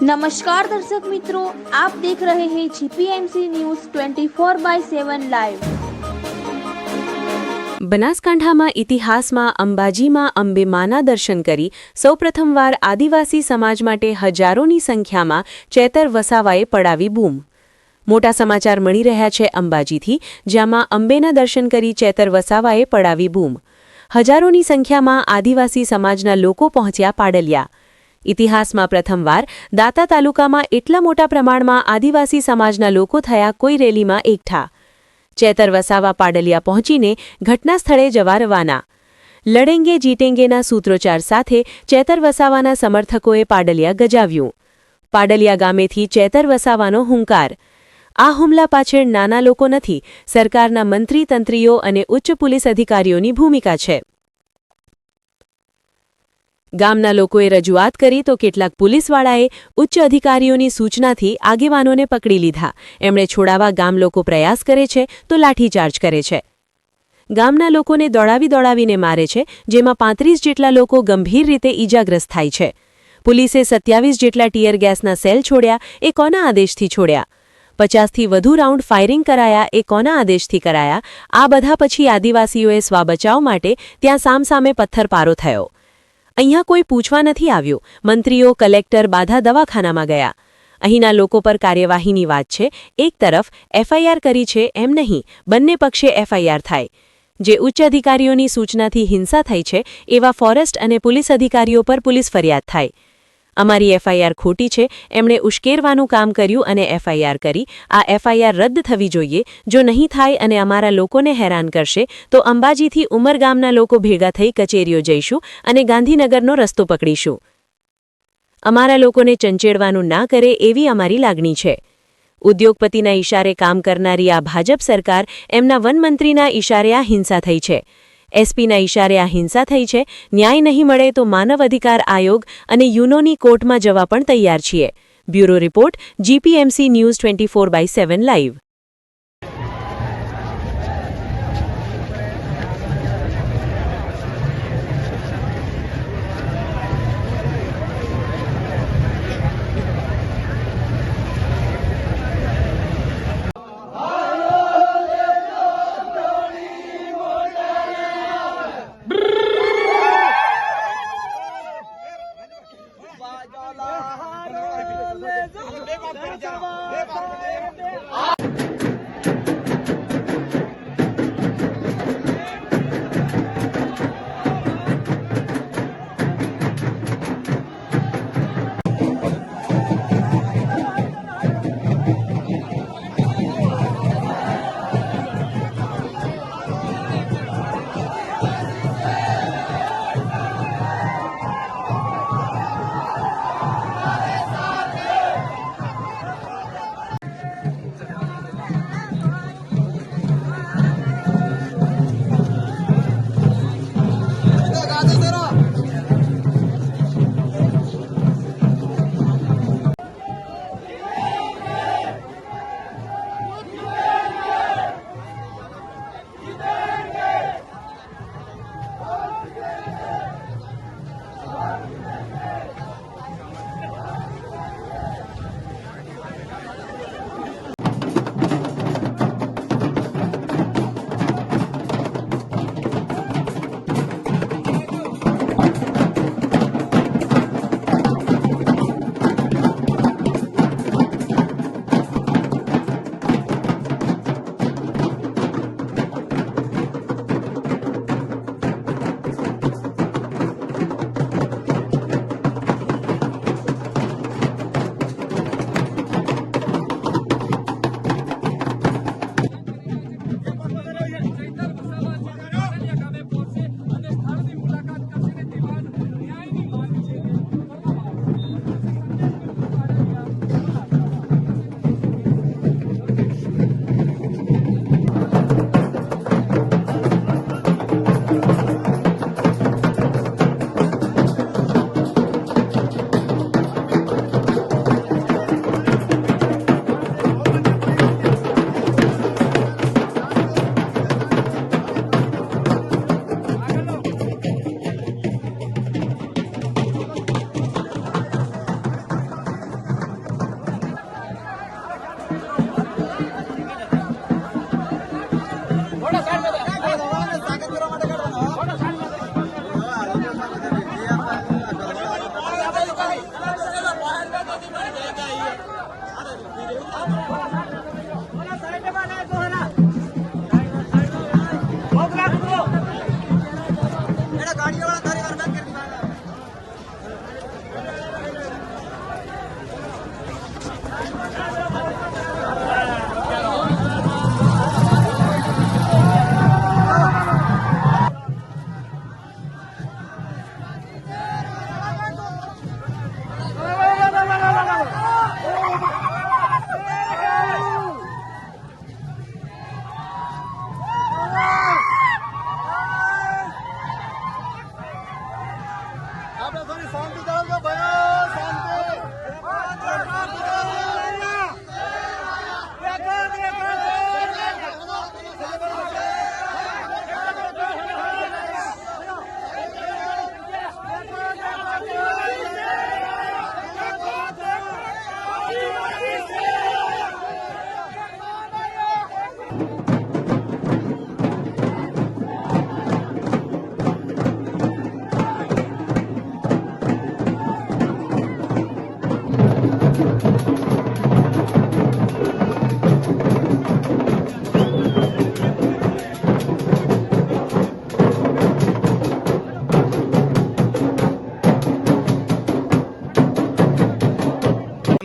नमस्कार दर्शक मित्रों, आप देख रहे हैं जीपीएमसी न्यूज़ 24/7 લાઈવ। બનાસકાંઠામાં ઇતિહાસમાં અંબાજીમાં અંબે માના દર્શન કરી સૌપ્રથમવાર આદિવાસી સમાજ માટે હજારોની સંખ્યામાં ચેતર વસાવાએ પડાવી બૂમ। મોટા સમાચાર મળી રહ્યા છે અંબાજીથી, જ્યાંમાં અંબેના દર્શન કરી ચેતર વસાવાએ પડાવી બૂમ। હજારોની સંખ્યામાં આદિવાસી સમાજના લોકો પહોંચ્યા પાડલિયા। ઇતિહાસમાં પ્રથમવાર દાતા તાલુકામાં એટલા મોટા પ્રમાણમાં આદિવાસી સમાજના લોકો થયા કોઈ રેલીમાં એકઠા। ચેતર વસાવા પાડલિયા પહોંચીને ઘટના સ્થળે જવા રવાના। લડેંગે જીતેંગેના સૂત્રોચ્ચાર સાથે ચેતર વસાવાના સમર્થકોએ પાડલિયા ગજાવ્યું। પાડલિયા ગામેથી ચેતર વસાવાનો હુંકાર। આ હુમલા પાછળ નાના લોકો નથી, સરકારના મંત્રી તંત્રીઓ અને ઉચ્ચ પોલીસ અધિકારીઓની ભૂમિકા છે। ગામના લોકોએ રજૂઆત કરી તો કેટલાક પોલીસવાળાએ ઉચ્ચ અધિકારીઓની સૂચનાથી આગેવાનોને પકડી લીધા। એમણે છોડાવવા ગામ લોકો પ્રયાસ કરે છે તો લાઠીચાર્જ કરે છે। ગામના લોકોને દોડાવીને મારે છે, જેમાં 35 જેટલા લોકો ગંભીર રીતે ઈજાગ્રસ્ત થાય છે। પોલીસે 27 જેટલા ટીયર ગેસના સેલ છોડ્યા, એ કોના આદેશથી છોડ્યા? 50થી વધુ રાઉન્ડ ફાયરિંગ કરાયા, એ કોના આદેશથી કરાયા? આ બધા પછી આદિવાસીઓએ સ્વબચાવ માટે ત્યાં સામસામે પથ્થરપારો થયો। અહીંયા કોઈ પૂછવા નથી આવ્યું। મંત્રીઓ, કલેક્ટર બાધા દવાખાનામાં ગયા। અહીંના લોકો પર કાર્યવાહીની વાત છે। એક તરફ એફઆઈઆર કરી છે એમ નહીં, બંને પક્ષે એફઆઈઆર થાય। જે ઉચ્ચ અધિકારીઓની સૂચનાથી હિંસા થઈ છે એવા ફોરેસ્ટ અને પોલીસ અધિકારીઓ પર પોલીસ ફરિયાદ થાય। અમારી એફઆઈઆર ખોટી છે, એમણે ઉશ્કેરવાનું કામ કર્યું અને એફઆઈઆર કરી। આ એફઆઈઆર રદ થવી જોઈએ। જો નહીં થાય અને અમારા લોકોને હેરાન કરશે તો અંબાજીથી ઉમરગામના લોકો ભેગા થઈ કચેરીઓ જઈશું અને ગાંધીનગરનો રસ્તો પકડીશું। અમારા લોકોને ચંચેડવાનું ના કરે એવી અમારી લાગણી છે। ઉદ્યોગપતિના ઇશારે કામ કરનારી આ ભાજપ સરકાર, એમના વનમંત્રીના ઇશારે આ હિંસા થઈ છે। એસપીના ઇશારે આ હિંસા થઈ છે। ન્યાય નહીં મળે તો માનવ અધિકાર આયોગ અને યુનોની કોર્ટમાં જવા પણ તૈયાર છીએ। Bureau report, GPMC news 24/7 live.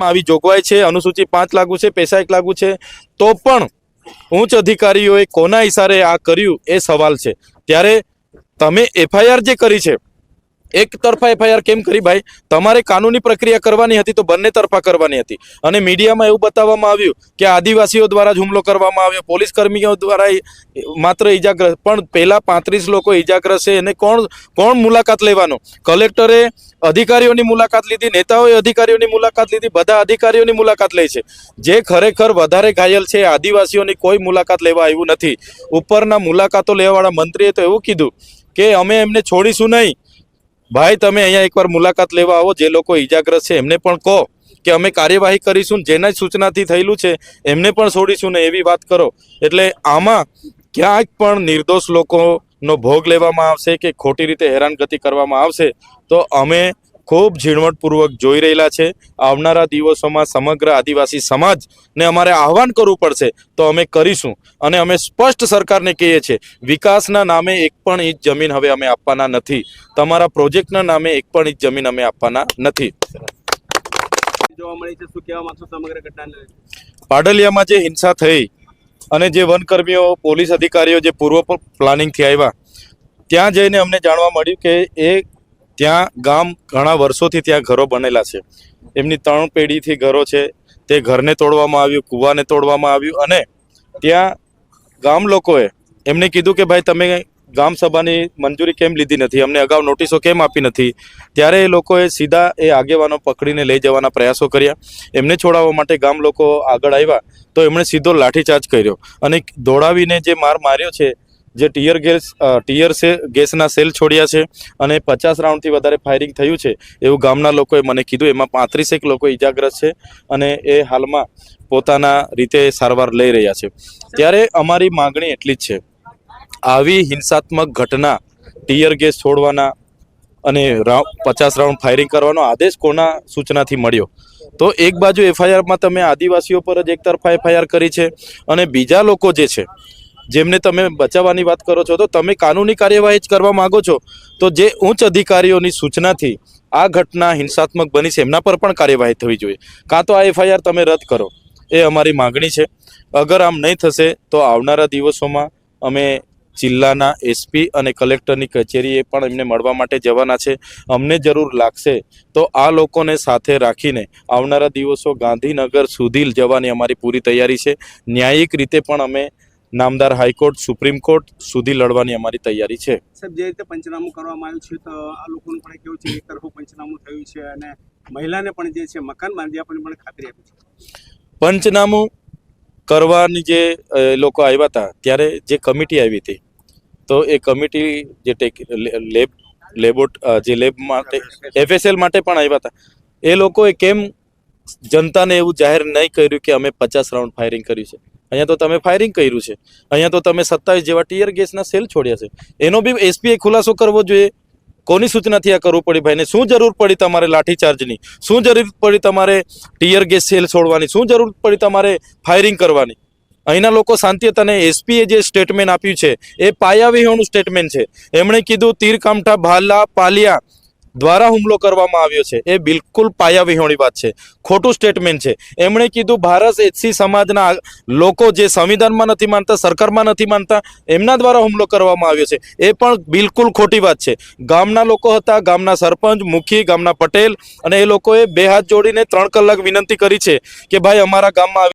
આવી જોગવાઈ છે, અનુસૂચિ 5 લાગુ છે, પૈસા 1 લાગુ છે, તો પણ ઉચ્ચ અધિકારીઓએ કોના ઇશારે આ કર્યું એ સવાલ છે. ત્યારે તમે એફઆઈઆર જે કરી છે, એક તરફા એફઆઈઆર કેમ કરી ભાઈ? તમારે કાનૂની પ્રક્રિયા કરવાની હતી તો બંને તરફા કરવાની હતી. અને મીડિયામાં એવું બતાવવામાં આવ્યું કે આદિવાસીઓ દ્વારા જ હુમલો કરવામાં આવ્યો, પોલીસ કર્મીઓ દ્વારા માત્ર ઈજાગ્રસ્ત, પણ પહેલા 35 લોકો ઈજાગ્રસ્ત છે એને કોણ મુલાકાત લેવાનો? કલેક્ટરે અધિકારીઓની મુલાકાત લીધી, નેતાઓએ અધિકારીઓની મુલાકાત લીધી, બધા અધિકારીઓની મુલાકાત લે છે. જે ખરેખર વધારે ઘાયલ છે આદિવાસીઓની કોઈ મુલાકાત લેવા આવ્યું નથી. ઉપરના મુલાકાતો લેવાવાળા મંત્રીએ તો એવું કીધું કે અમે એમને છોડીશું નહીં. ભાઈ તમે અહીંયા એકવાર મુલાકાત લેવા આવો, જે લોકો ઈજાગ્રસ્ત છે એમને પણ કહો કે અમે કાર્યવાહી કરીશું, જેના સૂચનાથી થયેલું છે એમને પણ છોડીશું ને, એવી વાત કરો. એટલે આમાં ક્યાંક પણ નિર્દોષ લોકોનો ભોગ લેવામાં આવશે કે ખોટી રીતે હેરાનગતિ કરવામાં આવશે તો અમે ખૂબ ઝીણવટપૂર્વક જોઈ રહેલા છે. આવનારા દિવસોમાં સમગ્ર આદિવાસી સમાજને અમારે આહવાન કરવું પડશે તો અમે કરીશું. અને અમે સ્પષ્ટ સરકારને કહીએ છીએ, વિકાસના નામે એક પણ ઇંચ જમીન હવે અમે આપવાના નથી. તમારા પ્રોજેક્ટના નામે એક પણ ઇંચ જમીન અમે આપવાના નથી. જોવા મળી છે, શું કહેવા માંગશો સમગ્ર ઘટનાને? પાડલિયામાં જે હિંસા થઈ અને જે વનકર્મીઓ, પોલીસ અધિકારીઓ જે પૂર્વ પ્લાનિંગથી આવ્યા, ત્યાં જઈને અમને જાણવા મળ્યું કે ત્યાં ગામ ઘણા વર્ષોથી ત્યાં ઘરો બનેલા છે, એમની 3 પેઢીથી ઘરો છે. તે ઘરને તોડવામાં આવ્યું, કૂવાને તોડવામાં આવ્યું, અને ત્યાં ગામ લોકોએ એમને કીધું કે ભાઈ તમે ગામ સભાની મંજૂરી કેમ લીધી નથી, અમને અગાઉ નોટિસો કેમ આપી નથી? ત્યારે એ લોકોએ સીધા એ આગેવાનો પકડીને લઈ જવાના પ્રયાસો કર્યા. એમને છોડાવવા માટે ગામ લોકો આગળ આવ્યા તો એમણે સીધો લાઠીચાર્જ કર્યો અને દોડાવીને જે માર્યો છે, જે ટીયર ગેસના સેલ છોડ્યા છે અને 50 રાઉન્ડથી વધારે ફાયરિંગ થયું છે એવું ગામના લોકોએ મને કીધું. એમાં 35 લોકો ઈજાગ્રસ્ત છે અને એ હાલમાં પોતાના રીતે સારવાર લઈ રહ્યા છે. ત્યારે અમારી માગણી એટલી જ છે, આવી હિંસાત્મક ઘટના, ટીયર ગેસ છોડવાના અને 50 રાઉન્ડ ફાયરિંગ કરવાનો આદેશ કોના સૂચનાથી મળ્યો? તો એક બાજુ એફઆઈઆરમાં તમે આદિવાસીઓ પર જ એક તરફા એફઆઈઆર કરી છે અને બીજા લોકો જે છે જેમને તમે બચાવવાની વાત કરો છો, તો તમે કાનૂની કાર્યવાહી જ કરવા માંગો છો, તો જે ઉચ્ચ અધિકારીઓની સૂચનાથી આ ઘટના હિંસાત્મક બની છે એમના પર પણ કાર્યવાહી થવી જોઈએ. કાં તો આ એફઆઈઆર તમે રદ કરો, એ અમારી માગણી છે. અગર આમ નહીં થશે તો આવનારા દિવસોમાં અમે જિલ્લાના એસપી અને કલેક્ટરની કચેરીએ પણ એમને મળવા માટે જવાના છે. અમને જરૂર લાગશે તો આ લોકોને સાથે રાખીને આવનારા દિવસો ગાંધીનગર સુધી જવાની અમારી પૂરી તૈયારી છે. ન્યાયિક રીતે પણ અમે નામદાર હાઈકોર્ટ, સુપ્રીમ કોર્ટ સુધી લડવાની અમારી તૈયારી છે. સાહેબ, જે રીતે પંચનામું કરવામાં આવ્યું છે તો આ લોકોનું પણ કેવું છે, એક તરફું પંચનામું થયું છે અને મહિલાને પણ જે છે મકાન બાંધી આપવાની પણ ખાતરી આપી છે. પંચનામું કરવાની જે લોકો આવ્યા હતા ત્યારે જે કમિટી આવી હતી, તો એ કમિટી જે લેબ માટે FSL માટે પણ આવ્યા હતા, એ લોકોએ કેમ જનતાને એવું જાહેર નહીં કર્યું કે અમે 50 રાઉન્ડ ફાયરિંગ કર્યું છે? અહીંયા તો તમે ફાયરિંગ કર્યું છે, અહીંયા તો તમે 27 જેવા ટીયર ગેસના સેલ છોડ્યા છે. એનો બી એસપીએ ખુલાસો કરવો જોઈએ. કોની સૂચનાથી આ કરવું પડી ભાઈને? શું જરૂર પડી તમારે લાઠીચાર્જની? શું જરૂર પડી તમારે ટીયર ગેસ સેલ છોડવાની? શું જરૂર પડી તમારે ફાયરિંગ કરવાની? અહીંના લોકો શાંતિ હતા. અને એસપીએ જે સ્ટેટમેન્ટ આપ્યું છે એ પાયાવિહોણું સ્ટેટમેન્ટ છે. એમણે કીધું તીરકામઠા, ભાલા, પાલિયા દ્વારા હુમલો કરવામાં આવ્યો છે. એ બિલકુલ પાયાવિહોણી વાત છે, ખોટું સ્ટેટમેન્ટ છે. એમણે કીધું ભારત એસસી સમાજના લોકો જે સંવિધાનમાં નથી માનતા, સરકારમાં નથી માનતા, એમના દ્વારા હુમલો કરવામાં આવ્યો છે. એ પણ બિલકુલ ખોટી વાત છે. ગામના લોકો હતા, ગામના સરપંચ, મુખી, ગામના પટેલ, અને એ લોકોએ 2 હાથ જોડીને 3 કલાક વિનંતી કરી છે કે ભાઈ અમારા ગામમાં